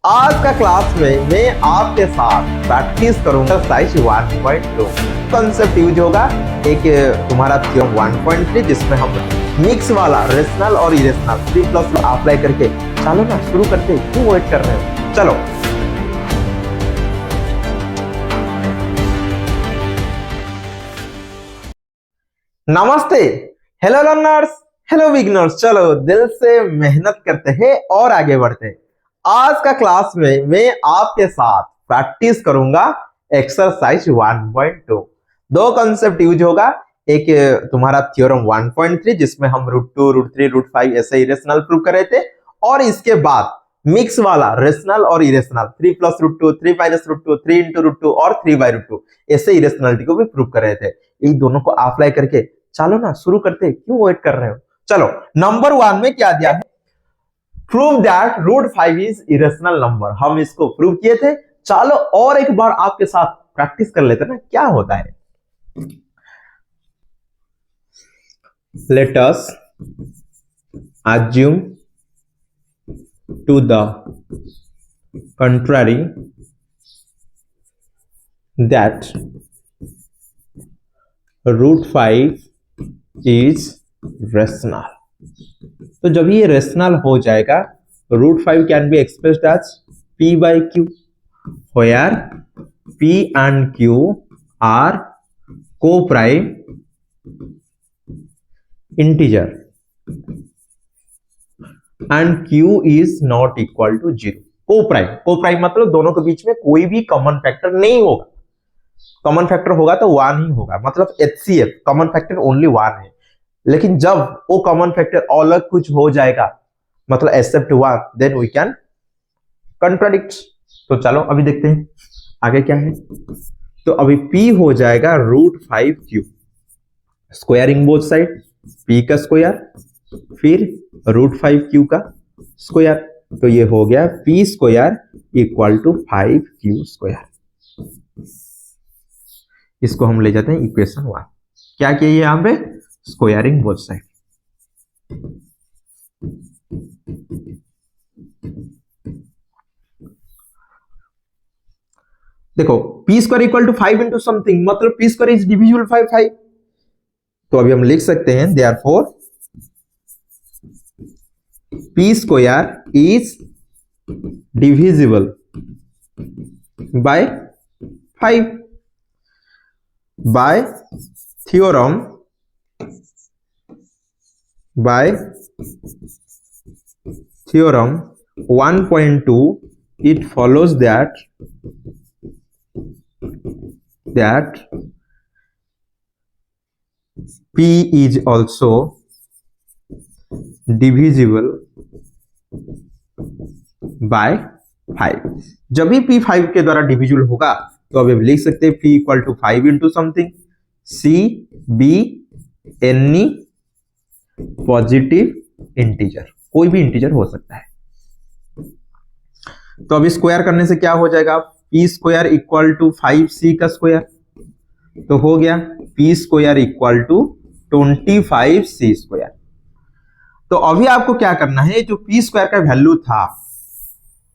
आज का क्लास में मैं आपके साथ प्रैक्टिस करूंगा एक्सरसाइज 1.2 कंसेप्ट यूज होगा। एक तुम्हारा थ्योरम 1.3 जिसमें हम मिक्स वाला रेशनल और इरेशनल 3+ अप्लाई करके चलो ना शुरू करते हैं। क्यों वेट कर रहे हो, चलो। नमस्ते, हेलो लर्नर्स, हेलो बिगिनर्स। चलो दिल से मेहनत करते हैं और आगे बढ़ते हैं। आज का क्लास में मैं आपके साथ प्रैक्टिस करूंगा एक्सरसाइज 1.2। दो कंसेप्ट यूज होगा। एक तुम्हारा थ्योरम 1.3 जिसमें हम √2, √3, √5 ऐसे इरेशनल प्रूव कर रहे थे, और इसके बाद मिक्स वाला रेशनल और इरेशनल 3+ √2, 3 - √2, 3 × √2 और 3/√2 ऐसे इरेशनलिटी को भी प्रूव कर रहे थे। इन दोनों को अप्लाई करके चलो ना शुरू करते हैं। क्यों वेट कर रहे हो, चलो। नंबर 1 में क्या दिया है? Prove that √5 is irrational number. हम इसको प्रूव किए थे। चलो और एक बार आपके साथ प्रैक्टिस कर लेते ना, क्या होता है। Let us assume to the contrary that √5 is rational। तो जब ये रेशनल हो जाएगा, √5 can be expressed as p/q, where p and q are co-prime integer and q is not equal to 0। co-prime मतलब दोनों के बीच में कोई भी कॉमन फैक्टर नहीं होगा। कॉमन फैक्टर होगा तो 1 ही होगा, मतलब HCF कॉमन फैक्टर ओनली 1 है। लेकिन जब वो कॉमन फैक्टर अलग कुछ हो जाएगा, मतलब except 1, then we can contradict. तो चलो अभी देखते हैं आगे क्या है। तो अभी p हो जाएगा √5q, squaring both side, p का स्क्वायर फिर √5q का स्क्वायर। तो ये हो गया p² = 5q²। इसको हम ले जाते हैं इक्वेशन 1। क्या किया यहां पे? Squaring both side. देखो p² = 5 into समथिंग, मतलब p² इज डिविजिबल 5। तो अभी हम लिख सकते हैं therefore p² is divisible by 5 by theorem 1.2, it follows that p is also divisible by 5। जब भी p 5 के द्वारा डिविजिबल होगा तो अभी लिख सकते हैं p = 5 into something, c b any positive integer, कोई भी इंटीजर हो सकता है। तो अभी स्क्वायर करने से क्या हो जाएगा? p² = 5c का स्क्वायर, तो हो गया p² = 25c²। तो अभी आपको क्या करना है, जो p² का वैल्यू था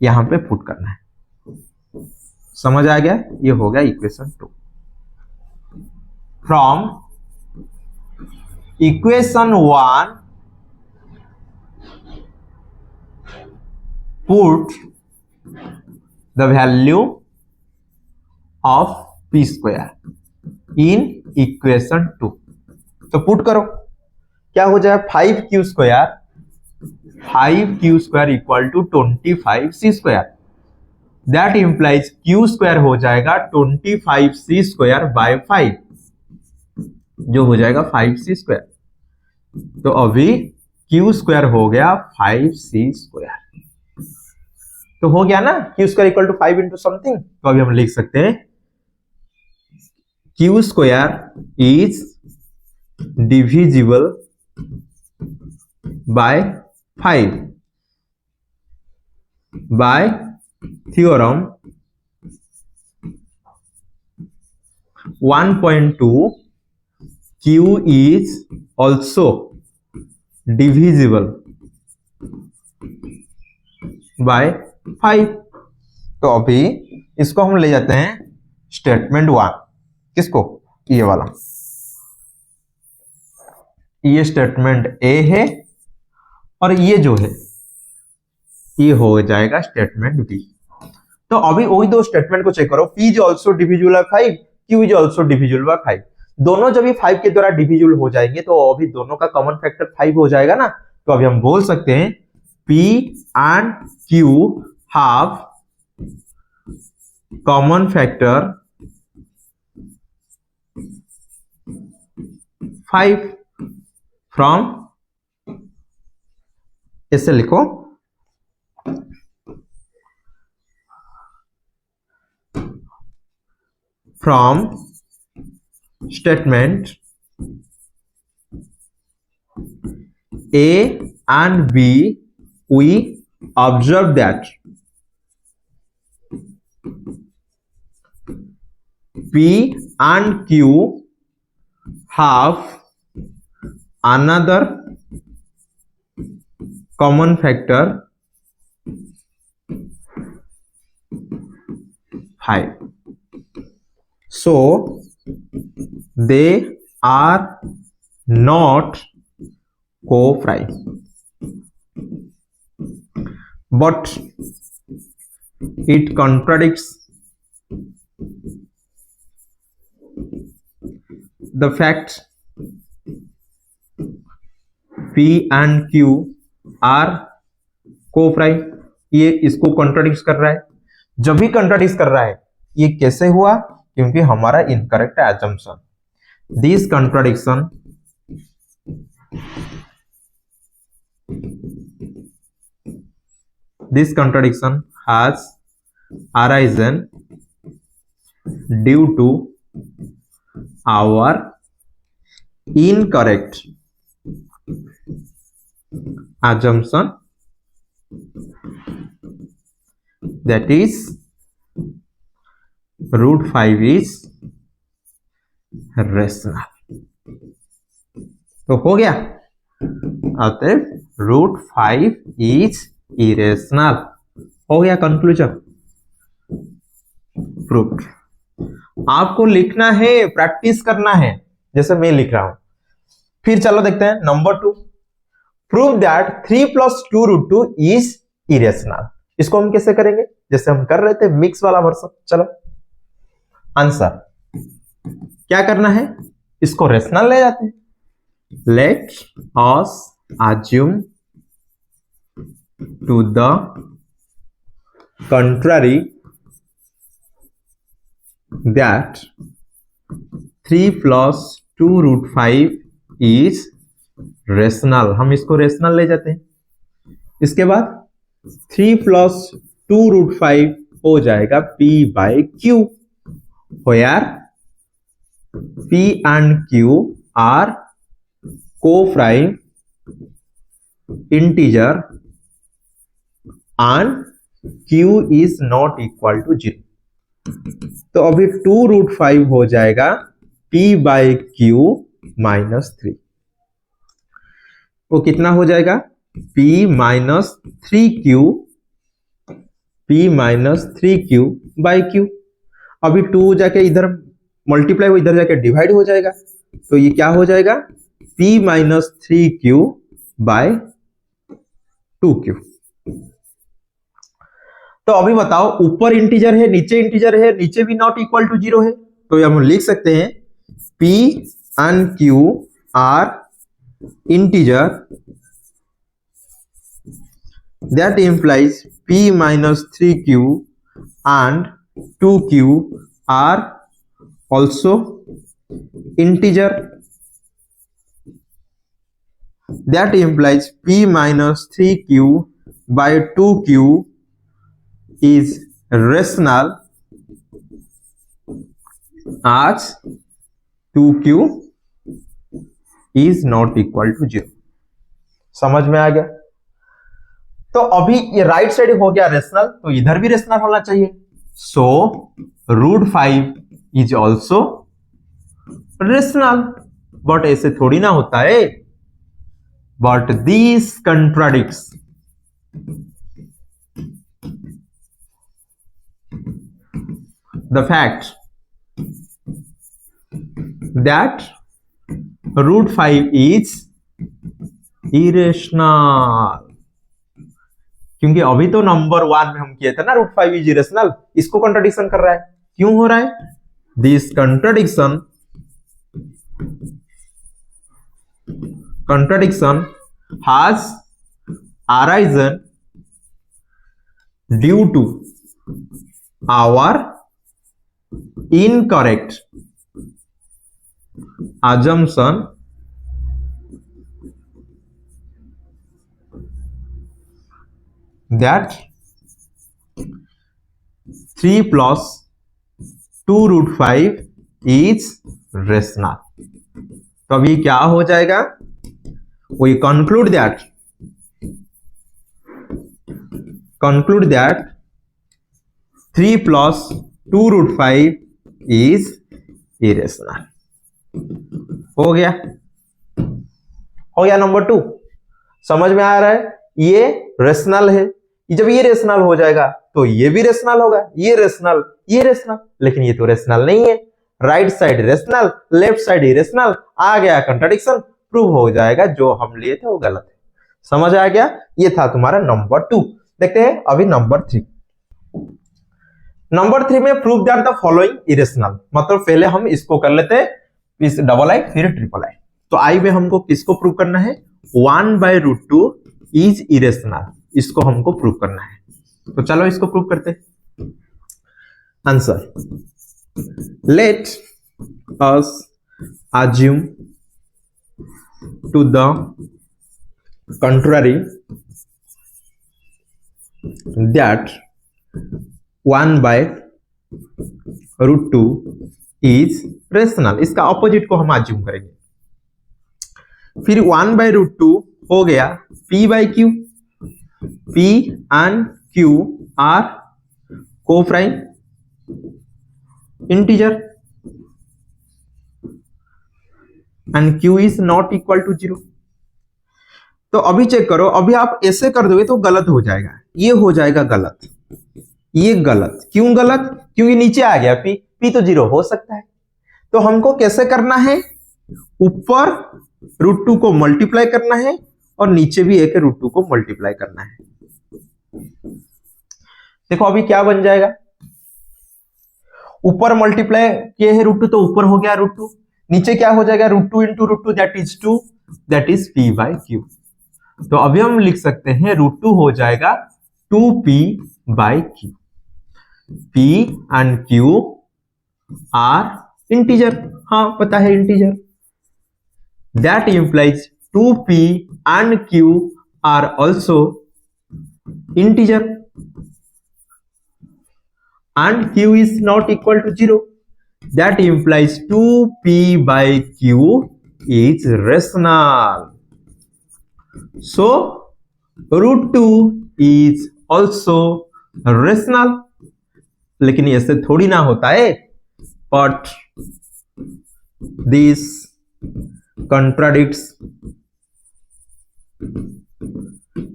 यहां पे पुट करना है। समझ आ गया? ये हो गया equation 2। From equation 1 put the value of p² in equation 2। तो पुट करो, क्या हो जाएगा? 5q² = 25c²। That implies q² हो जाएगा 25c²/5, जो हो जाएगा 5c²। तो अभी q² हो गया 5c²। तो हो गया ना, q² = 5 into समथिंग। तो अभी हम लिख सकते हैं q² is divisible by 5 by theorem 1.2, q is also divisible by 5। तो अभी इसको हम ले जाते हैं स्टेटमेंट 1। किसको? ये वाला, ये स्टेटमेंट ए है और ये जो है ये हो जाएगा स्टेटमेंट बी। तो अभी वही दो स्टेटमेंट को चेक करो, P is also divisible by 5, Q is also divisible by 5। दोनों जब ये 5 के द्वारा डिविजिबल हो जाएंगे तो अभी दोनों का कॉमन फैक्टर 5 हो जाएगा ना। तो अभी हम बोल सकते हैं P and Q have common factor 5 from, ऐसे लिखो, from statement A and B, we observe that P and Q have another common factor 5. So they are not co-prime, but it contradicts the fact P and Q are co-prime। ये इसको contradict कर रहा है। जब भी contradict कर रहा है ये कैसे हुआ? क्योंकि हमारा incorrect assumption। This contradiction has arisen due to our incorrect assumption, that is root 5 is rational। तो हो गया, अतः रूट 5 इज इरेशनल। हो गया कंक्लूजन, प्रूफ। आपको लिखना है, प्रैक्टिस करना है, जैसे मैं लिख रहा हूं। फिर चलो देखते हैं number 2, prove that 3 + 2 √2 is irrational. इसको हम कैसे करेंगे? जैसे हम कर रहे थे मिक्स वाला वर्सन। चलो आंसर क्या करना है, इसको रेशनल ले जाते हैं। Let us assume to the contrary that 3 + 2 √5 is rational। हम इसको रेशनल ले जाते हैं। इसके बाद 3 + 2 √5 हो जाएगा P/Q, where P and Q are co-prime integer and Q is not equal to 0। तो अभी 2 √5 हो जाएगा P/Q -3। वो कितना हो जाएगा? P -3Q, P -3Q/Q। अभी 2 जाके इधर मल्टीप्लाई हो, इधर जाके डिवाइड हो जाएगा। तो ये क्या हो जाएगा? P -3Q/2Q। तो अभी बताओ, ऊपर इंटीजर है, नीचे इंटीजर है, नीचे भी नॉट इक्वल टू 0 है। तो हम लिख सकते हैं P and Q are integer, that implies P -3Q and 2Q are also integer, that implies P -3Q/2Q is rational as 2Q is not equal to 0। समझ में आ गया? तो अभी ये राइट साइड हो गया रेशनल, तो इधर भी रेशनल होना चाहिए। So root 5 is also rational, but ऐसे थोड़ी ना होता है। But this contradicts the fact that root 5 is irrational, क्योंकि अभी तो नंबर 1 में हम किए थे ना रूट 5 इज इरेशनल, इसको कंट्राडिक्शन कर रहा है। क्यों हो रहा है? This contradiction has arisen due to our incorrect assumption that 3 plus 2 root 5 is rational। तो अभी क्या हो जाएगा? We conclude that 3 plus 2 root 5 is irrational। हो गया नंबर 2। समझ में आ रहा है? ये रेशनल है, जब ये रेशनल हो जाएगा तो ये भी रेशनल होगा, ये रेशनल, लेकिन ये तो रेशनल नहीं है। Right side rational, left side irrational, आ गया कंट्राडिक्शन, प्रूव हो जाएगा जो हम लिए थे वो गलत है। समझ आ गया? ये था तुम्हारा नंबर 2। देखते हैं अभी नंबर 3। नंबर 3 में prove that the following irrational, मतलब पहले हम इसको कर लेते हैं, इस डबल आई फिर ट्रिपल आई। तो आई में हमको किसको प्रूव करना है? 1/√2 इज इरेशनल, इसको हमको प्रूव करना है। तो चलो इसको प्रूव करते हैं। Answer, let us assume to the contrary that 1/√2 is rational। इसका ऑपोजिट को हम assume करेंगे। फिर 1/√2 हो गया p/q, p and q are co-prime integer and q is not equal to 0। तो अभी चेक करो, अभी आप ऐसे कर दोगे तो गलत हो जाएगा, ये हो जाएगा गलत, ये गलत। क्यों गलत? क्योंकि नीचे आ गया p तो 0 हो सकता है। तो हमको कैसे करना है? ऊपर √2 को मल्टीप्लाई करना है और नीचे भी एक √2 को मल्टीप्लाई करना है। देखो अभी क्या बन जाएगा, ऊपर मल्टीप्लाई किए है √2 तो ऊपर हो गया √2, नीचे क्या हो जाएगा? √2 into √2 that is 2, that is p/q। तो अभी हम लिख सकते हैं √2 हो जाएगा 2p/q। p and q are integer, हाँ पता है integer. That implies 2p and q are also integer and q is not equal to 0। That implies 2p/q is rational। So √2 is also rational। लेकिन ऐसे थोड़ी ना होता है, but this contradicts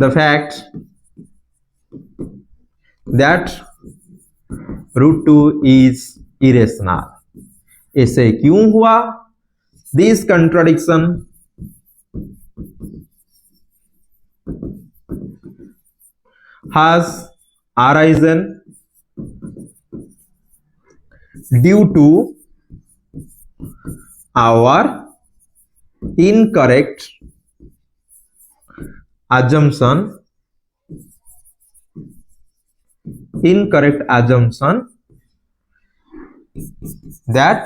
the fact that √2 is irrational। ऐसे क्यों हुआ? This contradiction has arisen due to our incorrect assumption that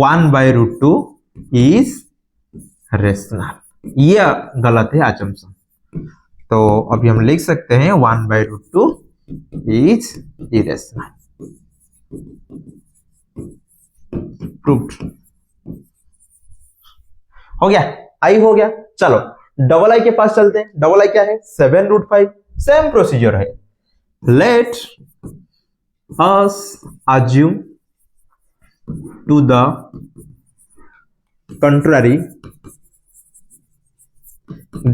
1/√2 is rational। यह गलत है assumption। तो अभी हम लिख सकते हैं 1/√2 is irrational। प्रूव्ड हो गया, आई हो गया। चलो डबल आई के पास चलते हैं। डबल आई क्या है? 7√5। सेम प्रोसीजर है। Let us assume to the contrary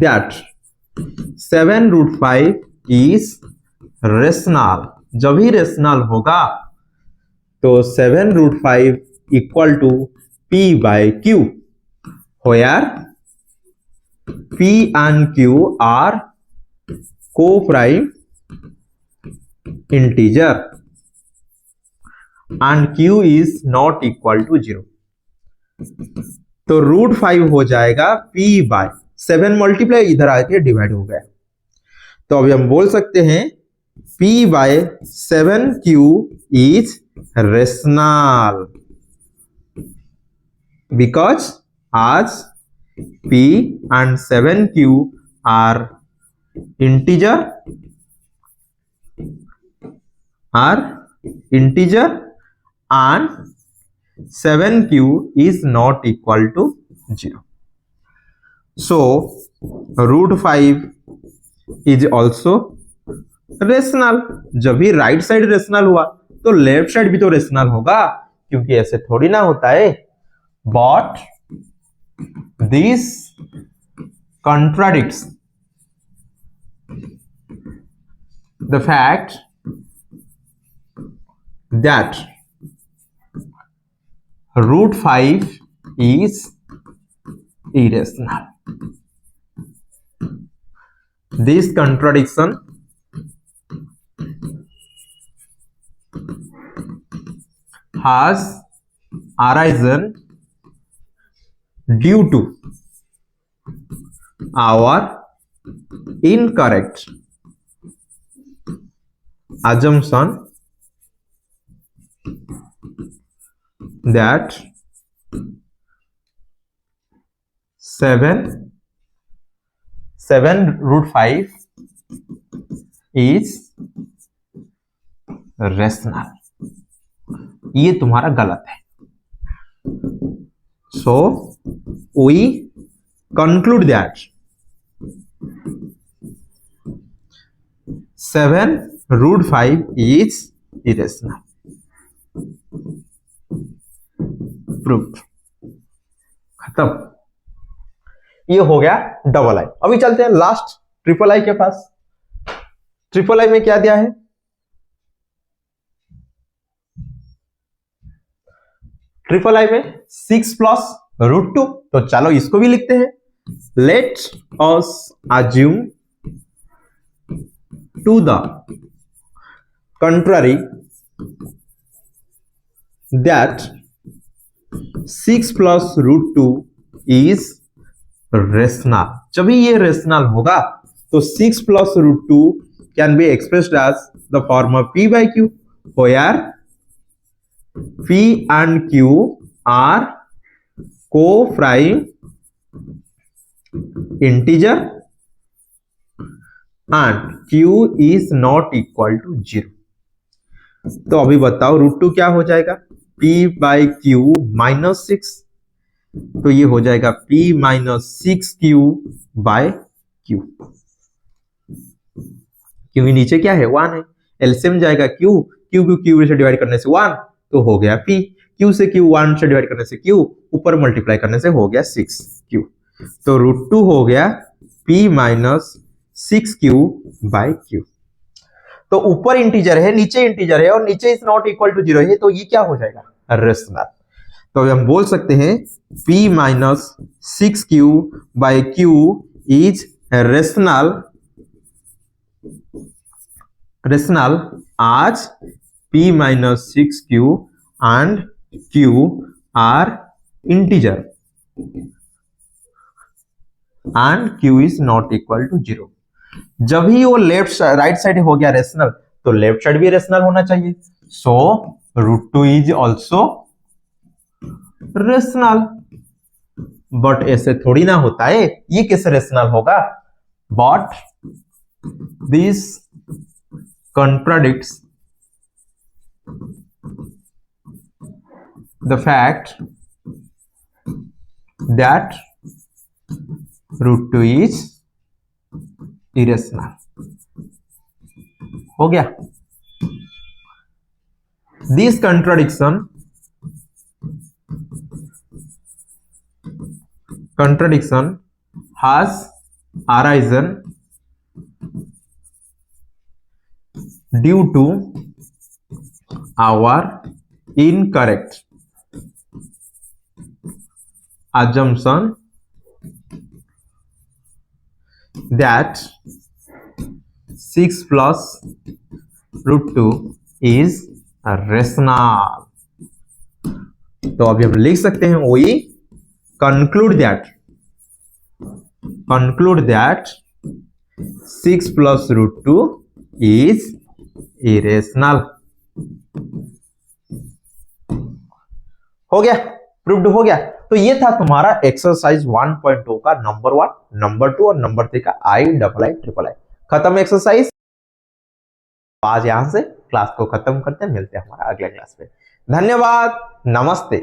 that 7√5 is rational। जब ही रेशनल होगा तो 7√5 equal to P by Q, where P and Q are co-prime integer and Q is not equal to 0. तो √5 हो जाएगा P bye 7 multiply इधर आके divide हो गया, तो अभी हम बोल सकते हैं P by 7Q is rational because as P and 7Q are integer and 7Q is not equal to 0. So √5 is also rational. जब भी राइट साइड रेशनल हुआ तो लेफ्ट साइड भी तो रेशनल होगा, क्योंकि ऐसे थोड़ी ना होता है. But this contradicts the fact that √5 is irrational. This contradiction has arisen due to our incorrect assumption that 7√5 is rational. ये तुम्हारा गलत है. So we conclude that 7√5 is irrational. Proved. खत्म. ये हो गया डबल आई. अभी चलते हैं लास्ट ट्रिपल आई के पास. ट्रिपल आई में क्या दिया है? ट्रिपल आई में 6 प्लस √2. तो चलो इसको भी लिखते हैं. Let us assume to the contrary that 6 plus √2 is rational. जब भी ये रेशनल होगा तो 6 plus √2 can be expressed as the form of P by Q, where P and Q are co-prime integer and Q is not equal to 0. तो अभी बताओ √2 क्या हो जाएगा? P by Q minus 6. तो ये हो जाएगा P minus 6Q by Q. क्योंकि नीचे क्या है? 1 है. एलसीएम जाएगा Q से डिवाइड करने से 1, तो हो गया P. Q से Q 1 से डिवाइड करने से Q, ऊपर मल्टीप्लाई करने से हो गया 6Q. तो √2 हो गया P minus 6Q by Q. तो ऊपर इंटीजर है, नीचे इंटीजर है, और नीचे इज नॉट इक्वल टू 0 है, तो ये क्या हो जाएगा? रेशनल. तो हम बोल सकते हैं P minus 6Q by Q is rational as P minus 6Q and Q are integer and Q is not equal to 0. जब ही वो लेफ्ट राइट साइड हो गया रेशनल, तो लेफ्ट साइड भी रेशनल होना चाहिए. सो √2 इज ऑल्सो रेशनल. बट ऐसे थोड़ी ना होता है. ये कैसे रेशनल होगा? But this contradicts the fact that √2 is irrational. हो गया. This contradiction has arisen due to our incorrect assumption that 6 plus root 2 is rational। तो अभी हम लिख सकते हैं we conclude that 6 plus root 2 is irrational। हो गया, प्रूव्ड हो गया। तो ये था तुम्हारा एक्सरसाइज 1.2 का नंबर 1, नंबर 2 और नंबर 3 का IIII। खत्म एक्सरसाइज। आज यहां से क्लास को खत्म करते हैं, मिलते हैं हमारा अगले क्लास में। धन्यवाद, नमस्ते।